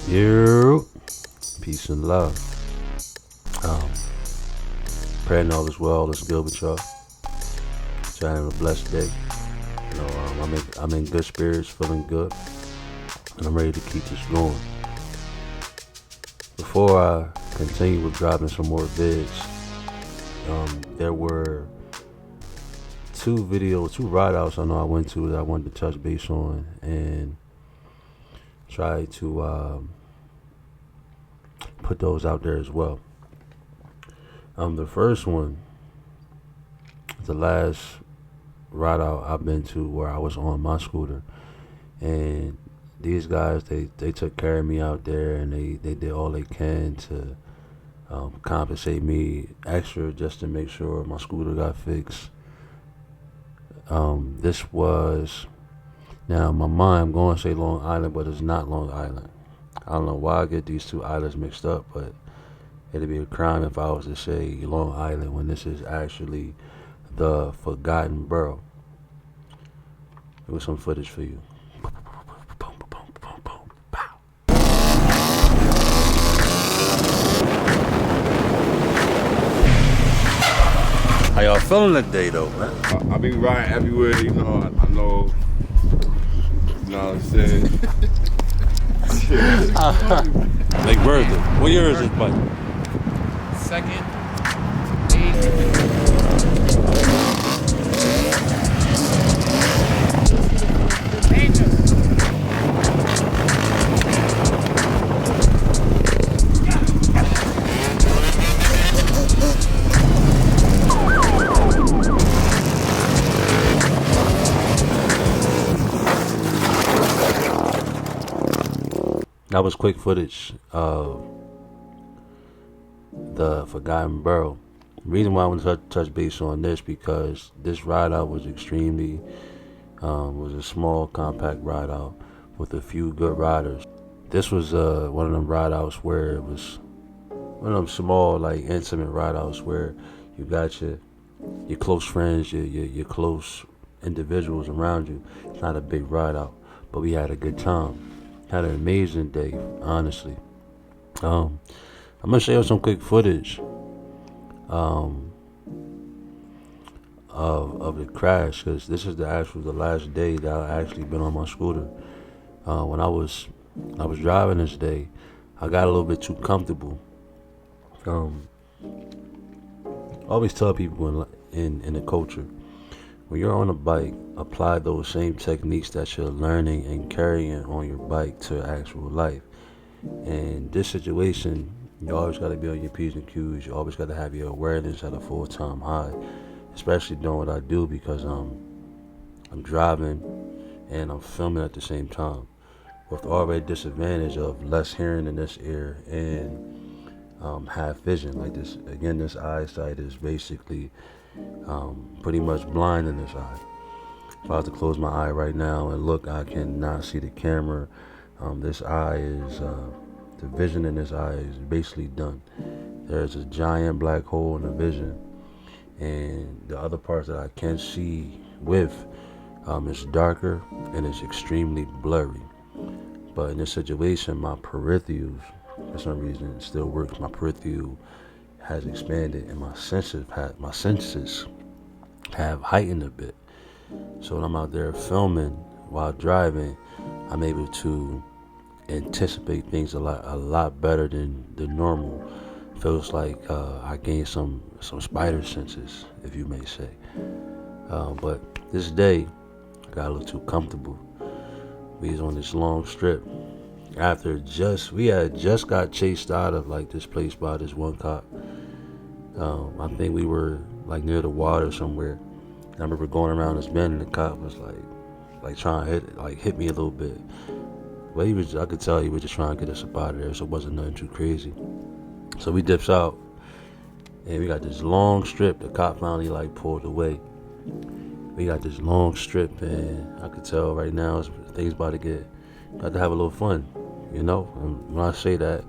You, peace and love. Um, Praying all is well, all is good with y'all. So having a blessed day. I'm in good spirits, feeling good, and I'm ready to keep this going. Before I continue with dropping some more vids, there were two ride outs I know I went to that I wanted to touch base on and try to put those out there as well. The first one, the last ride out I've been to where I was on my scooter, and these guys they took care of me out there, and they did all they can to compensate me extra just to make sure my scooter got fixed. This was, now in my mind I'm going to say Long Island, but it's not Long Island. I don't know why I get these two islands mixed up, but it'd be a crime if I was to say Long Island when this is actually the Forgotten Borough. There was some footage for you. How y'all feeling today, though, man? I be riding everywhere, you know. I know, you know what I'm saying. Like Bertha, what year is this bike? Second, 8. That was quick footage of the Forgotten Borough. The reason why I want to touch base on this because this ride out was extremely, was a small, compact ride out with a few good riders. This was one of them ride outs where it was one of them small, like intimate ride outs where you got your close friends, your close individuals around you. It's not a big ride out, but we had a good time. Had an amazing day, honestly. I'm gonna share some quick footage of the crash because this is the last day that I actually been on my scooter. When I was driving this day, I got a little bit too comfortable. I always tell people in the culture, when you're on a bike, apply those same techniques that you're learning and carrying on your bike to actual life. In this situation, you always got to be on your P's and Q's. You always got to have your awareness at a full-time high, especially doing what I do because I'm driving and I'm filming at the same time with the already disadvantage of less hearing in this ear and half vision. Like this, again, this eyesight is basically pretty much blind in this eye. If I was to close my eye right now and look, I cannot see the camera. This eye is, the vision in this eye is basically done. There's a giant black hole in the vision, and the other parts that I can see with, is darker and it's extremely blurry. But in this situation, my peripherals, for some reason, it still works. My peripheral has expanded, and my senses have heightened a bit. So when I'm out there filming while driving, I'm able to anticipate things a lot better than normal. Feels like I gained some spider senses, if you may say. But this day, I got a little too comfortable. We was on this long strip. We had just got chased out of like this place by this one cop. I think we were like near the water somewhere. I remember going around this bend and the cop was like trying to hit me a little bit. But I could tell he was just trying to get us up out of there, so it wasn't nothing too crazy. So we dips out and we got this long strip. The cop finally pulled away. We got this long strip and I could tell right now things about to got to have a little fun, you know? And when I say that,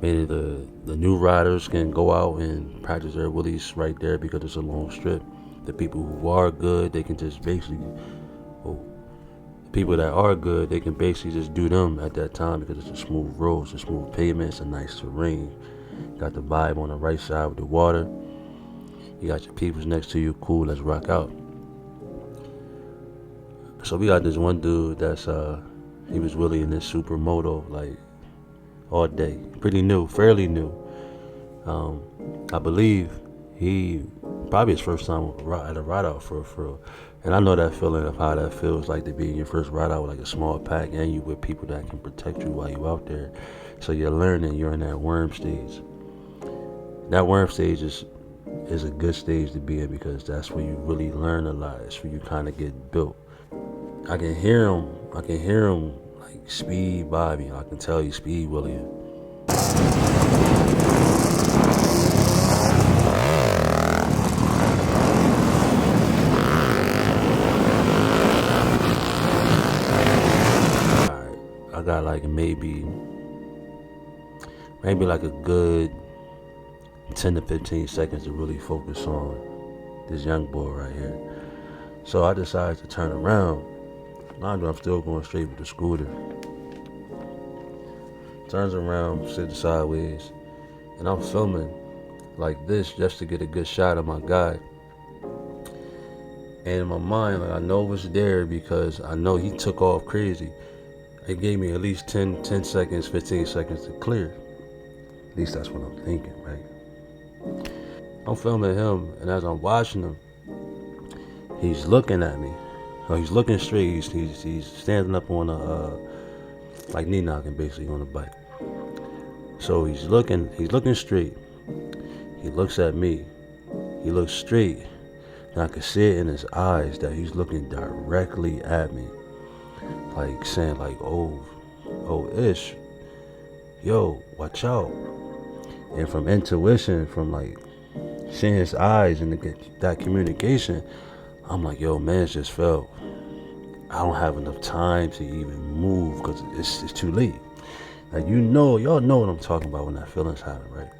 meaning the new riders can go out and practice their wheelies right there because it's a long strip. The people who are good, they can just basically, People that are good, they can basically just do them at that time because it's a smooth road, it's a smooth pavement, it's a nice terrain. Got the vibe on the right side with the water. You got your peoples next to you. Cool, let's rock out. So we got this one dude that's he was really in this supermoto like all day. Pretty new, fairly new. I believe he probably his first time at a ride out for real. And I know that feeling of how that feels like to be in your first ride out with like a small pack, and you with people that can protect you while you out there. So you're learning, you're in that worm stage. That worm stage is a good stage to be in because that's where you really learn a lot. It's where you kind of get built. I can hear him like speed by me. I can tell you speed William. I got like maybe like a good 10 to 15 seconds to really focus on this young boy right here. So I decided to turn around. Mind you, I'm still going straight with the scooter. Turns around, sitting sideways, and I'm filming like this just to get a good shot of my guy. And in my mind, like, I know it's there because I know he took off crazy. It gave me at least 10 seconds, 15 seconds to clear. At least that's what I'm thinking, right? I'm filming him, and as I'm watching him, he's looking at me. Oh, he's looking straight. He's standing up on a like knee knocking basically on the bike. So he's looking straight. He looks at me. He looks straight, and I can see it in his eyes that he's looking directly at me. Like saying like, oh ish, yo, watch out. And from intuition, from like seeing his eyes and that communication, I'm like, yo, man, just fell. I don't have enough time to even move because it's too late. Like, y'all know what I'm talking about when that feeling's happen, right?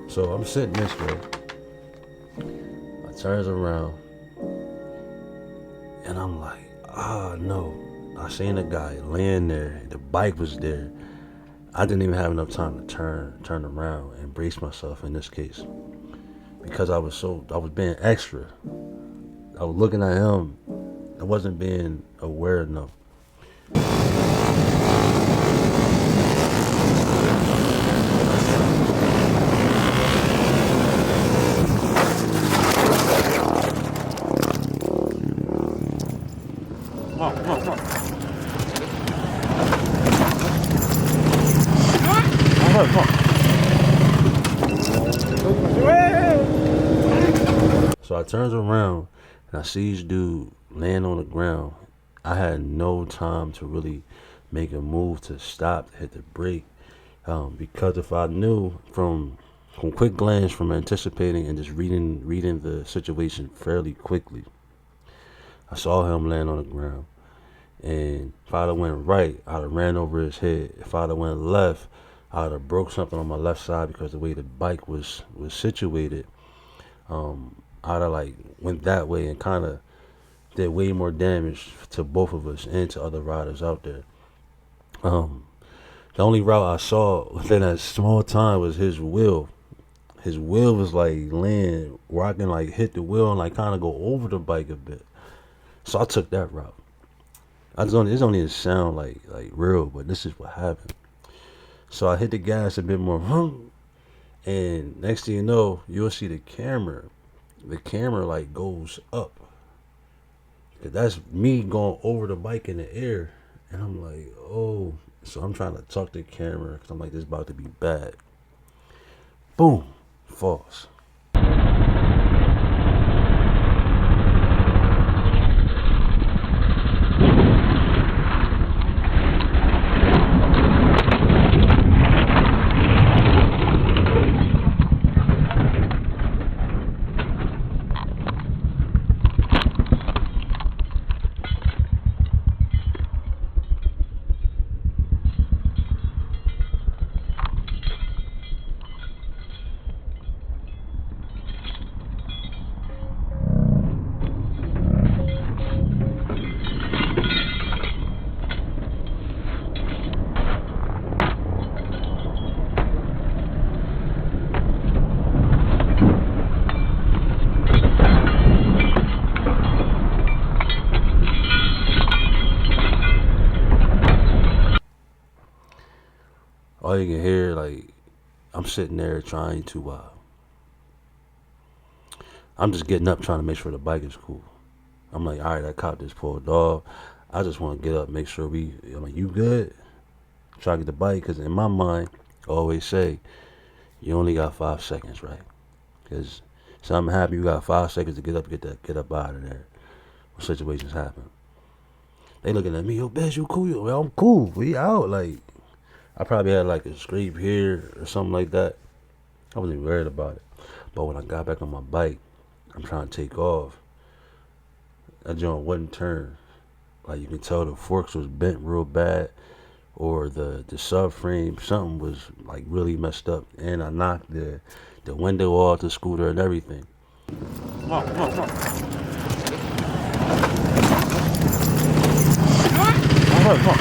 So I'm sitting this way. I turns around and I'm like, no. I seen a guy laying there. The bike was there. I didn't even have enough time to turn around and brace myself in this case. Because I was being extra. I was looking at him. I wasn't being aware enough. Come on. So I turns around and I see this dude laying on the ground. I had no time to really make a move to stop, to hit the brake, because if I knew from quick glance, from anticipating and just reading the situation fairly quickly, I saw him laying on the ground. And if I'd have went right, I'd have ran over his head. If I'd have went left, I'd have broke something on my left side because the way the bike was situated. I'd have like went that way and kind of did way more damage to both of us and to other riders out there. The only route I saw within that small time was his wheel. His wheel was like laying where I can like hit the wheel and like kind of go over the bike a bit. So I took that route. It's don't even sound like real, but this is what happened. So I hit the gas a bit more, and next thing you know, you'll see the camera. The camera like goes up. That's me going over the bike in the air, and I'm like, oh. So I'm trying to talk to the camera because I'm like, this is about to be bad. Boom, falls. all you can hear, like, I'm sitting there trying to, I'm just getting up trying to make sure the bike is cool. I'm like, all right, that cop just pulled off. I just want to get up, make sure I'm like, you good? Try to get the bike, because in my mind, I always say, you only got 5 seconds, right? Because something happen, you got 5 seconds to get up out of there when situations happen. They looking at me, yo, Bez, you cool? Well, I'm cool. We out. Like, I probably had like a scrape here or something like that. I wasn't even worried about it. But when I got back on my bike, I'm trying to take off. That joint wouldn't turn. Like, you can tell the forks was bent real bad, or the subframe, something was like really messed up. And I knocked the window off the scooter and everything. Come on, come on, come on. Come on, come on.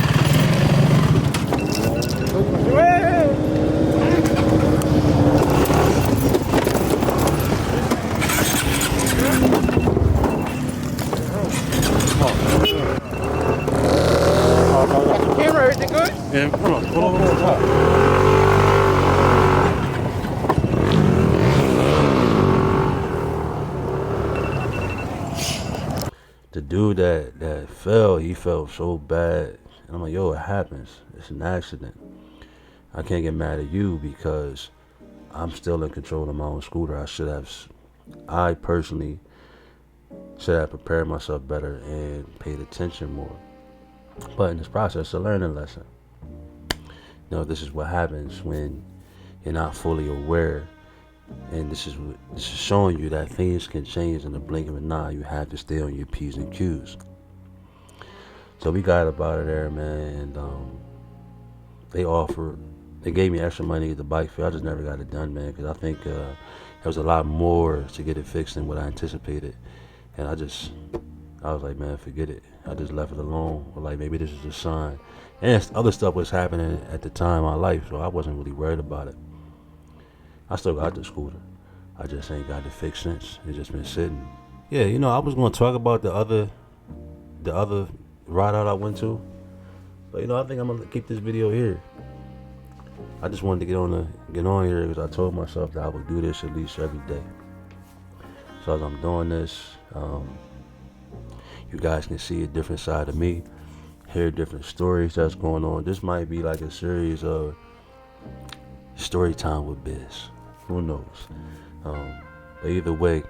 Camera, everything good? Yeah, come on, pull over the top. The dude that fell, he felt so bad. And I'm like, yo, it happens. It's an accident. I can't get mad at you because I'm still in control of my own scooter. I personally should have prepared myself better and paid attention more. But in this process, it's a learning lesson. You know, this is what happens when you're not fully aware. And this is showing you that things can change in the blink of an eye. You have to stay on your P's and Q's. So we got up out of there, man, and they gave me extra money to get the bike fixed. I just never got it done, man, because I think there was a lot more to get it fixed than what I anticipated. And I was like, man, forget it. I just left it alone. Or like, maybe this is a sign. And other stuff was happening at the time in my life, so I wasn't really worried about it. I still got the scooter. I just ain't got it fixed since. It's just been sitting. Yeah, you know, I was going to talk about the other ride out I went to. But, you know, I think I'm going to keep this video here. I just wanted to get on here because I told myself that I would do this at least every day. So as I'm doing this, you guys can see a different side of me, hear different stories that's going on. This might be like a series of story time with Biz. Who knows? But either way,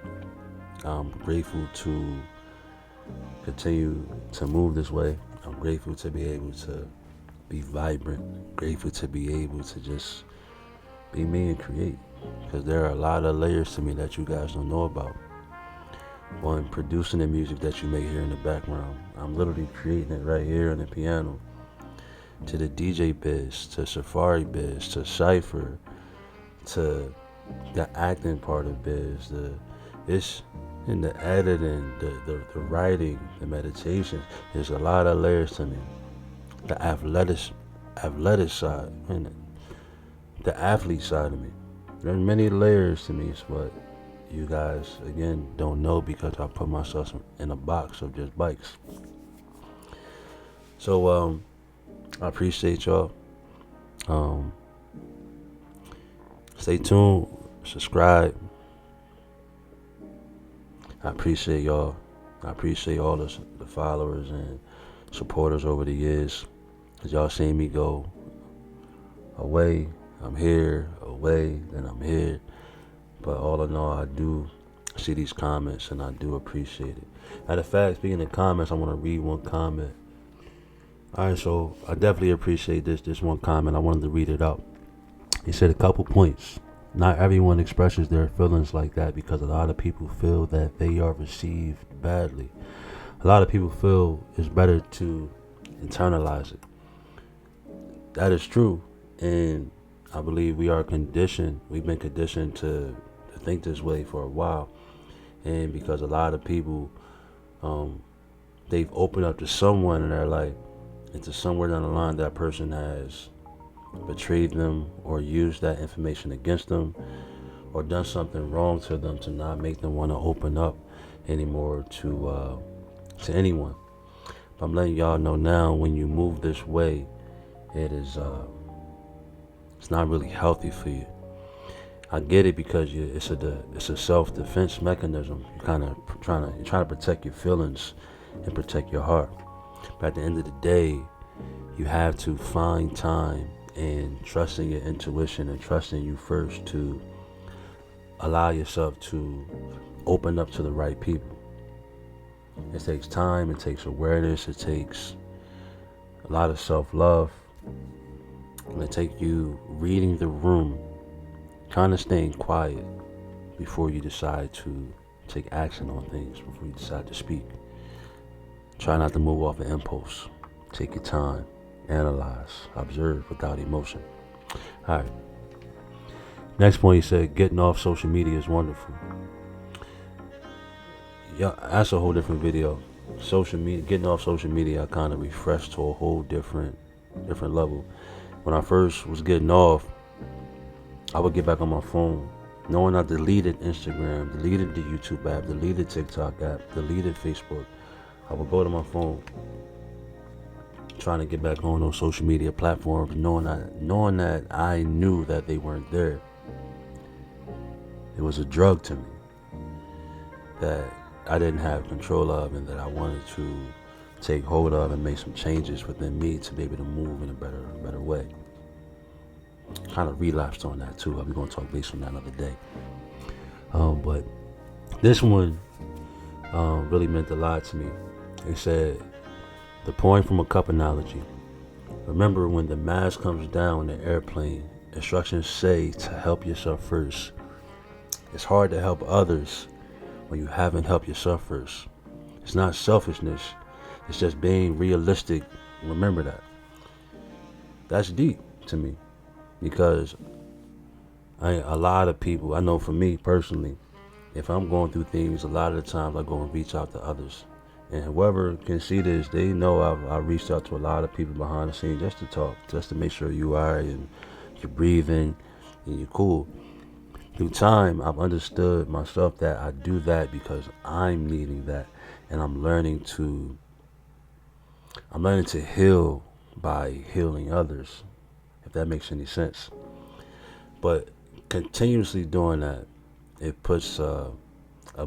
I'm grateful to continue to move this way. I'm grateful to be able to be vibrant, grateful to be able to just be me and create, because there are a lot of layers to me that you guys don't know about. One, producing the music that you may hear in the background. I'm literally creating it right here on the piano. To the DJ biz, to Safari biz, to Cypher, to the acting part of biz, it's in the editing, the writing, the meditation. There's a lot of layers to me. The athletic side, and the athlete side of me. There are many layers to me. It's what you guys, again, don't know because I put myself in a box of just bikes. So, I appreciate y'all. Stay tuned, subscribe. I appreciate y'all. I appreciate all the followers and supporters over the years. Cause y'all seen me go away, I'm here, away, then I'm here. But all in all, I do see these comments and I do appreciate it. Matter of fact, speaking of comments, I want to read one comment. Alright, so I definitely appreciate this one comment. I wanted to read it out. He said a couple points. Not everyone expresses their feelings like that because a lot of people feel that they are received badly. A lot of people feel it's better to internalize it. That is true. And I believe we've been conditioned to think this way for a while. And because a lot of people, they've opened up to someone in their life, and to somewhere down the line that person has betrayed them or used that information against them or done something wrong to them to not make them want to open up anymore to anyone. But I'm letting y'all know now, when you move this way, it is It's not really healthy for you. I get it because it's a self-defense mechanism. You're kind of trying to protect your feelings and protect your heart. But at the end of the day, you have to find time and trust in your intuition and trust in you first to allow yourself to open up to the right people. It takes time, it takes awareness, it takes a lot of self-love. And it takes you reading the room, kind of staying quiet before you decide to take action on things, before you decide to speak. Try not to move off an impulse. Take your time, analyze, observe without emotion. All right. Next point, he said, getting off social media is wonderful. Yeah, that's a whole different video. Social media, getting off social media, I kind of refreshed to a whole different level. When I first was getting off, I would get back on my phone, knowing I deleted Instagram, deleted the YouTube app, deleted TikTok app, deleted Facebook. I would go to my phone, trying to get back on those social media platforms, knowing that I knew that they weren't there. It was a drug to me that I didn't have control of, and that I wanted to take hold of and make some changes within me to be able to move in a better way. Kind of relapsed on that too. I'm going to talk based on that another day. But this one really meant a lot to me. It said, the pouring from a cup analogy. Remember, when the mask comes down in the airplane, instructions say to help yourself first. It's hard to help others when you haven't helped yourself first. It's not selfishness. It's just being realistic. Remember that. That's deep to me, because a lot of people, I know for me personally, if I'm going through things, a lot of the times I go and reach out to others. And whoever can see this, they know I've reached out to a lot of people behind the scenes just to talk, just to make sure you are and you're breathing and you're cool. Through time, I've understood myself that I do that because I'm needing that, and I'm learning to heal by healing others, if that makes any sense. But continuously doing that, it puts a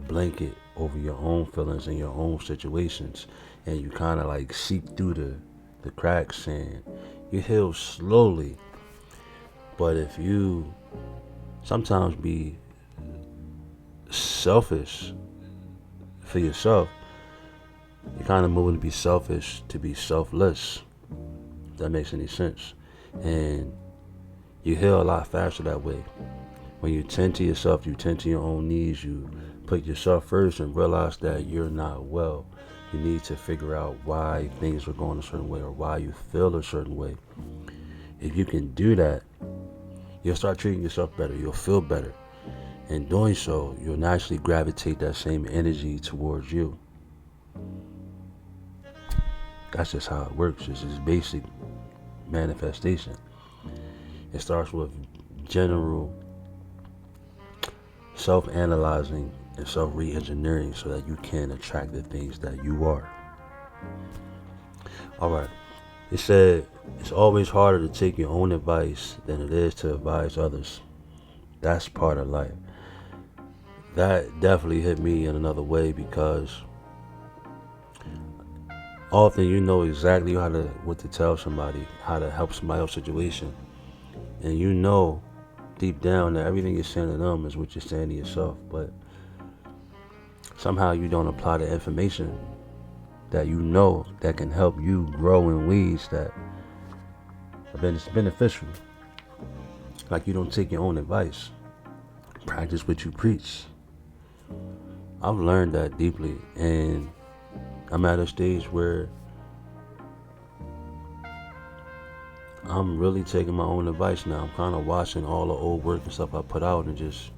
blanket over your own feelings and your own situations, and you kind of like seep through the cracks, and you heal slowly. But if you sometimes be selfish for yourself, you're kind of moving to be selfish to be selfless, if that makes any sense. And you heal a lot faster that way. When you tend to yourself, you tend to your own needs, you put yourself first and realize that you're not well. You need to figure out why things are going a certain way or why you feel a certain way. If you can do that, you'll start treating yourself better. You'll feel better. In doing so, you'll naturally gravitate that same energy towards you. That's just how it works. It's just basic manifestation. It starts with general self-analyzing and self-re-engineering so that you can attract the things that you are. Alright. It said, it's always harder to take your own advice than it is to advise others. That's part of life. That definitely hit me in another way, because often you know exactly what to tell somebody, how to help somebody else's situation. And you know deep down that everything you're saying to them is what you're saying to yourself. But somehow you don't apply the information that you know that can help you grow in ways that are beneficial. Like, you don't take your own advice. Practice what you preach. I've learned that deeply, and I'm at a stage where I'm really taking my own advice now. I'm kind of watching all the old work and stuff I put out and just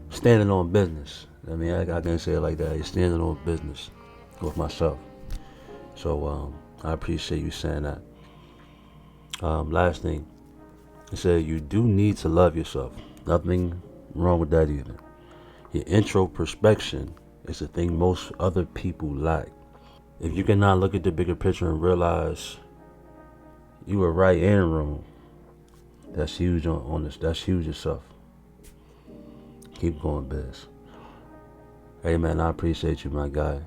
standing on business. I mean, I can say it like that. You're standing on business with myself. So I appreciate you saying that. Last thing, it said you do need to love yourself. Nothing wrong with that either. Your introspection is the thing most other people lack. If you cannot look at the bigger picture and realize you were right and wrong, That's huge on this. That's huge yourself. Keep going, Biz. Hey man, I appreciate you, my guy.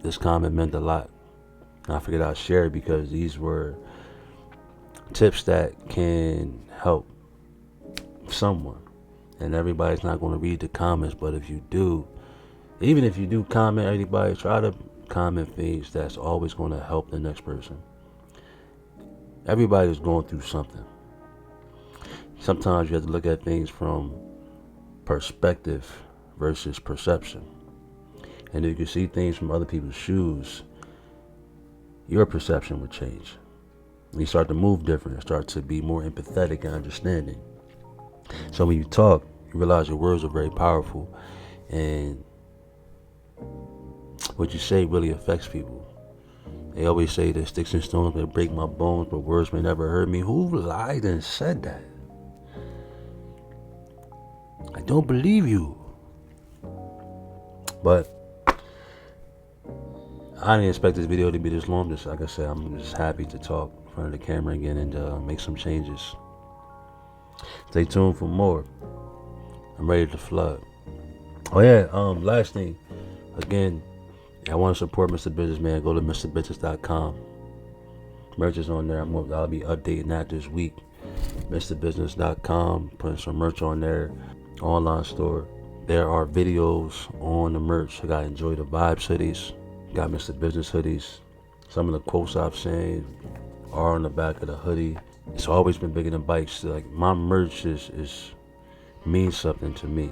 This comment meant a lot. I figured I'd share it because these were tips that can help someone. And everybody's not going to read the comments, but if you do, even if you do comment, everybody try to comment things that's always going to help the next person. Everybody's going through something. Sometimes you have to look at things from perspective versus perception. And if you can see things from other people's shoes, your perception would change. You start to move different, start to be more empathetic and understanding. So when you talk, you realize your words are very powerful, and what you say really affects people. They always say that sticks and stones may break my bones, but words may never hurt me. Who lied and said that? I don't believe you. But I didn't expect this video to be this long. Just like I said, I'm just happy to talk in front of the camera again and make some changes. Stay tuned for more. I'm ready to flood. Oh yeah, last thing. Again, I want to support Mr. Business, man. Go to MrBizness.com. Merch is on there. I'll be updating that this week. MrBizness.com. Putting some merch on there. Online store. There are videos on the merch. I got Enjoy the Vibes hoodies. Got Mr. Business hoodies. Some of the quotes I've saying are on the back of the hoodie. It's always been bigger than bikes. Like, my merch is means something to me,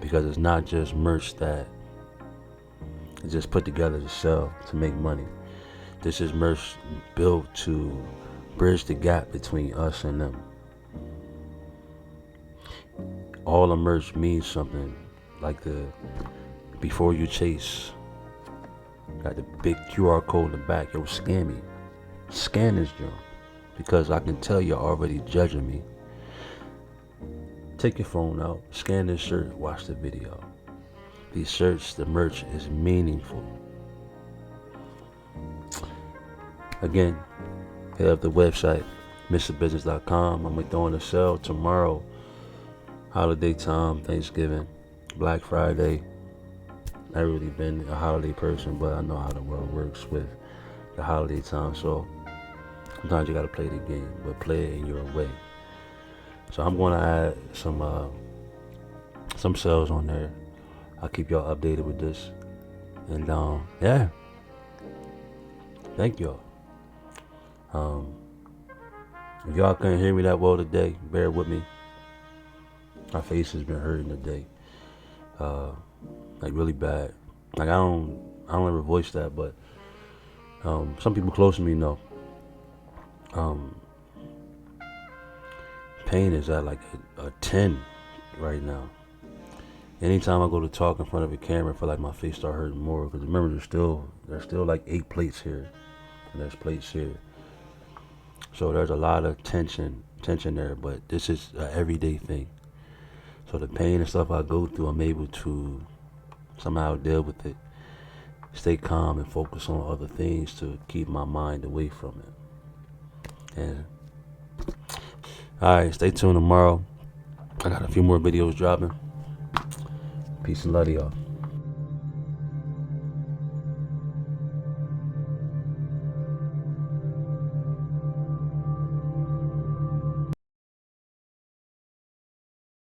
because it's not just merch that is just put together to sell, to make money. This is merch built to bridge the gap between us and them. All the merch means something, like the Before You Chase. Got the big QR code in the back. Yo, scan me. Scan this joint, because I can tell you're already judging me. Take your phone out, scan this shirt, watch the video. These shirts, the merch is meaningful. Again, hit up the website, MrBizness.com. I'm throwing a sale tomorrow. Holiday time, Thanksgiving, Black Friday. I've really been a holiday person, but I know how the world works with the holiday time. So sometimes you gotta play the game, but play it in your way. So I'm gonna add some sales on there. I'll keep y'all updated with this. And yeah. Thank y'all. If y'all couldn't hear me that well today, bear with me. My face has been hurting today. Like really bad. Like I don't ever voice that, but some people close to me know. Pain is at like a 10 right now. Anytime I go to talk in front of a camera, I feel like my face start hurting more. Because remember, there's still like 8 plates here, and there's plates here. So there's a lot of tension there. But this is an everyday thing. So the pain and stuff I go through, I'm able to somehow deal with it, stay calm, and focus on other things to keep my mind away from it. And alright, stay tuned tomorrow. I got a few more videos dropping. Peace and love to y'all.